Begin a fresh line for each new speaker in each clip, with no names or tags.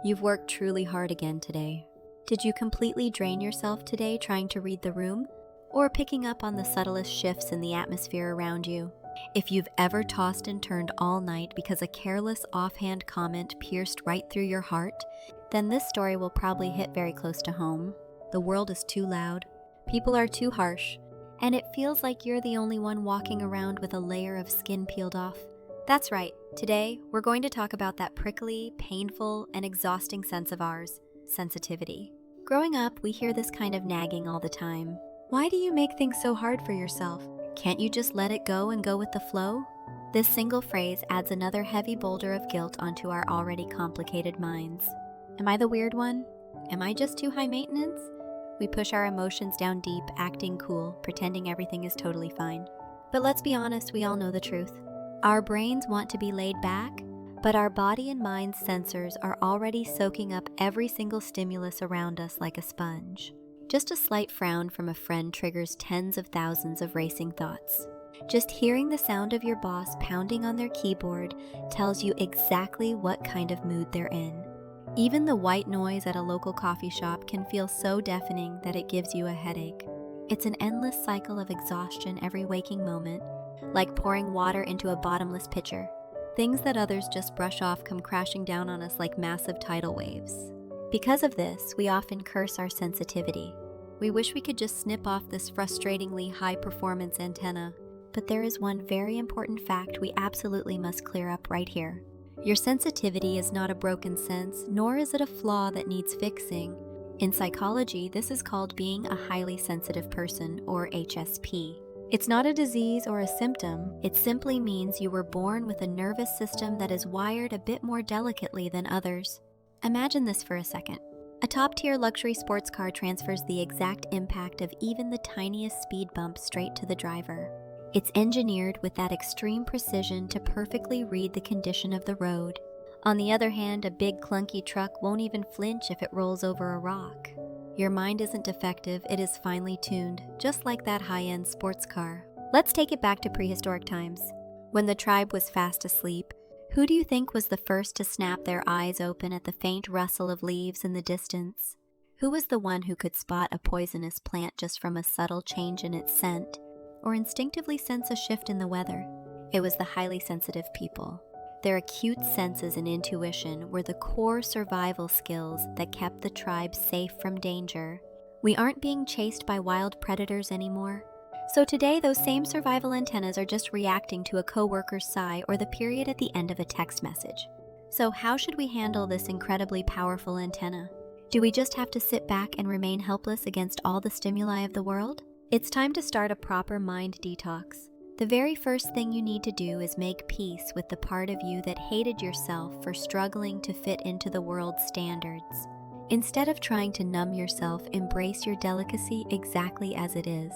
You've worked truly hard again today. Did you completely drain yourself today trying to read the room? Or picking up on the subtlest shifts in the atmosphere around you? If you've ever tossed and turned all night because a careless offhand comment pierced right through your heart, then this story will probably hit very close to home. The world is too loud, people are too harsh, and it feels like you're the only one walking around with a layer of skin peeled off. That's right, today we're going to talk about that prickly, painful, and exhausting sense of ours, sensitivity. Growing up, we hear this kind of nagging all the time. Why do you make things so hard for yourself? Can't you just let it go and go with the flow? This single phrase adds another heavy boulder of guilt onto our already complicated minds. Am I the weird one? Am I just too high maintenance? We push our emotions down deep, acting cool, pretending everything is totally fine. But let's be honest, we all know the truth. Our brains want to be laid back, but our body and mind sensors are already soaking up every single stimulus around us like a sponge. Just a slight frown from a friend triggers tens of thousands of racing thoughts. Just hearing the sound of your boss pounding on their keyboard tells you exactly what kind of mood they're in. Even the white noise at a local coffee shop can feel so deafening that it gives you a headache. It's an endless cycle of exhaustion every waking moment, like pouring water into a bottomless pitcher. Things that others just brush off come crashing down on us like massive tidal waves. Because of this, we often curse our sensitivity. We wish we could just snip off this frustratingly high-performance antenna. But there is one very important fact we absolutely must clear up right here. Your sensitivity is not a broken sense, nor is it a flaw that needs fixing. In psychology, this is called being a highly sensitive person, or HSP. It's not a disease or a symptom, it simply means you were born with a nervous system that is wired a bit more delicately than others. Imagine this for a second. A top-tier luxury sports car transfers the exact impact of even the tiniest speed bump straight to the driver. It's engineered with that extreme precision to perfectly read the condition of the road. On the other hand, a big clunky truck won't even flinch if it rolls over a rock. Your mind isn't defective, it is finely tuned, just like that high-end sports car. Let's take it back to prehistoric times. When the tribe was fast asleep, who do you think was the first to snap their eyes open at the faint rustle of leaves in the distance? Who was the one who could spot a poisonous plant just from a subtle change in its scent, or instinctively sense a shift in the weather? It was the highly sensitive people. Their acute senses and intuition were the core survival skills that kept the tribe safe from danger. We aren't being chased by wild predators anymore. So today, those same survival antennas are just reacting to a coworker's sigh or the period at the end of a text message. So how should we handle this incredibly powerful antenna? Do we just have to sit back and remain helpless against all the stimuli of the world? It's time to start a proper mind detox. The very first thing you need to do is make peace with the part of you that hated yourself for struggling to fit into the world's standards. Instead of trying to numb yourself, embrace your delicacy exactly as it is.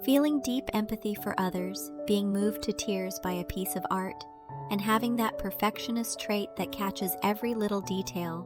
Feeling deep empathy for others, being moved to tears by a piece of art, and having that perfectionist trait that catches every little detail.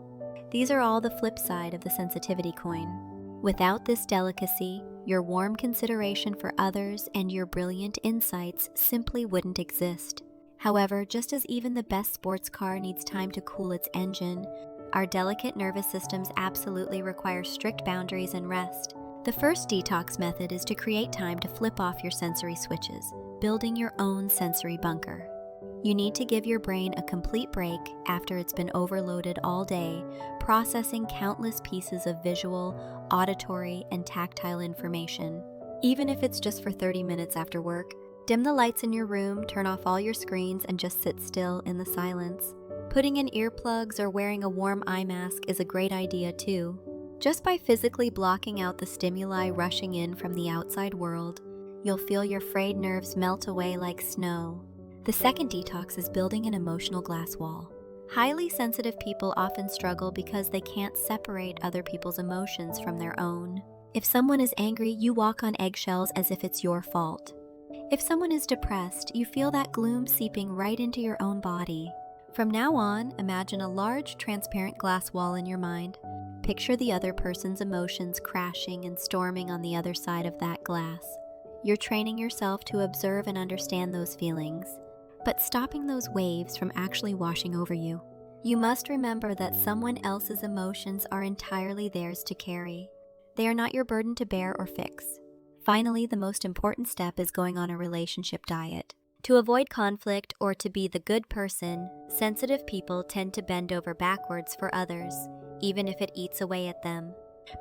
These are all the flip side of the sensitivity coin. Without this delicacy, your warm consideration for others and your brilliant insights simply wouldn't exist. However, just as even the best sports car needs time to cool its engine, our delicate nervous systems absolutely require strict boundaries and rest. The first detox method is to create time to flip off your sensory switches, building your own sensory bunker. You need to give your brain a complete break after it's been overloaded all day, processing countless pieces of visual, auditory, and tactile information. Even if it's just for 30 minutes after work, dim the lights in your room, turn off all your screens, and just sit still in the silence. Putting in earplugs or wearing a warm eye mask is a great idea too. Just by physically blocking out the stimuli rushing in from the outside world, you'll feel your frayed nerves melt away like snow. The second detox is building an emotional glass wall. Highly sensitive people often struggle because they can't separate other people's emotions from their own. If someone is angry, you walk on eggshells as if it's your fault. If someone is depressed, you feel that gloom seeping right into your own body. From now on, imagine a large, transparent glass wall in your mind. Picture the other person's emotions crashing and storming on the other side of that glass. You're training yourself to observe and understand those feelings, but stopping those waves from actually washing over you. You must remember that someone else's emotions are entirely theirs to carry. They are not your burden to bear or fix. Finally, the most important step is going on a relationship diet. To avoid conflict or to be the good person, sensitive people tend to bend over backwards for others, even if it eats away at them.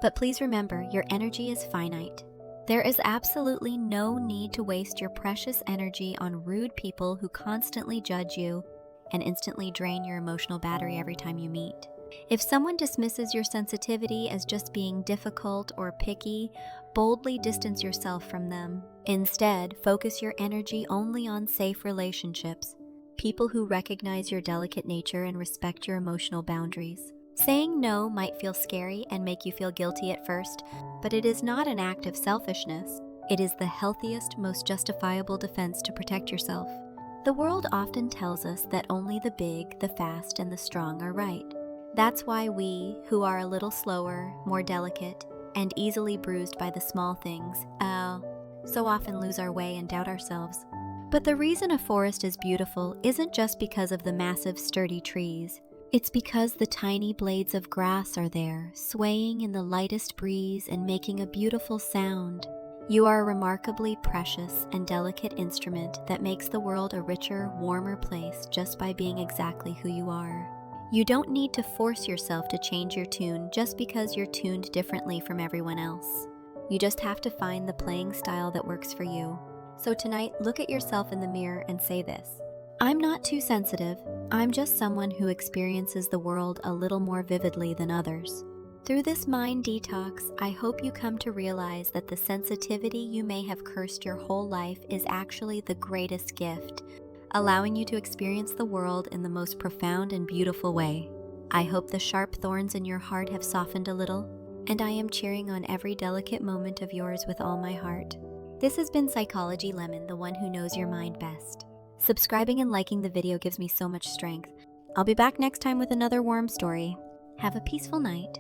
But please remember, your energy is finite. There is absolutely no need to waste your precious energy on rude people who constantly judge you and instantly drain your emotional battery every time you meet. If someone dismisses your sensitivity as just being difficult or picky, boldly distance yourself from them. Instead, focus your energy only on safe relationships, people who recognize your delicate nature and respect your emotional boundaries. Saying no might feel scary and make you feel guilty at first, but it is not an act of selfishness. It is the healthiest, most justifiable defense to protect yourself. The world often tells us that only the big, the fast, and the strong are right. That's why we, who are a little slower, more delicate, and easily bruised by the small things, so often lose our way and doubt ourselves. But the reason a forest is beautiful isn't just because of the massive, sturdy trees. It's because the tiny blades of grass are there, swaying in the lightest breeze and making a beautiful sound. You are a remarkably precious and delicate instrument that makes the world a richer, warmer place just by being exactly who you are. You don't need to force yourself to change your tune just because you're tuned differently from everyone else. You just have to find the playing style that works for you. So tonight, look at yourself in the mirror and say this: I'm not too sensitive. I'm just someone who experiences the world a little more vividly than others. Through this mind detox, I hope you come to realize that the sensitivity you may have cursed your whole life is actually the greatest gift, allowing you to experience the world in the most profound and beautiful way. I hope the sharp thorns in your heart have softened a little, and I am cheering on every delicate moment of yours with all my heart. This has been Psychology Lemon, the one who knows your mind best. Subscribing and liking the video gives me so much strength. I'll be back next time with another warm story. Have a peaceful night.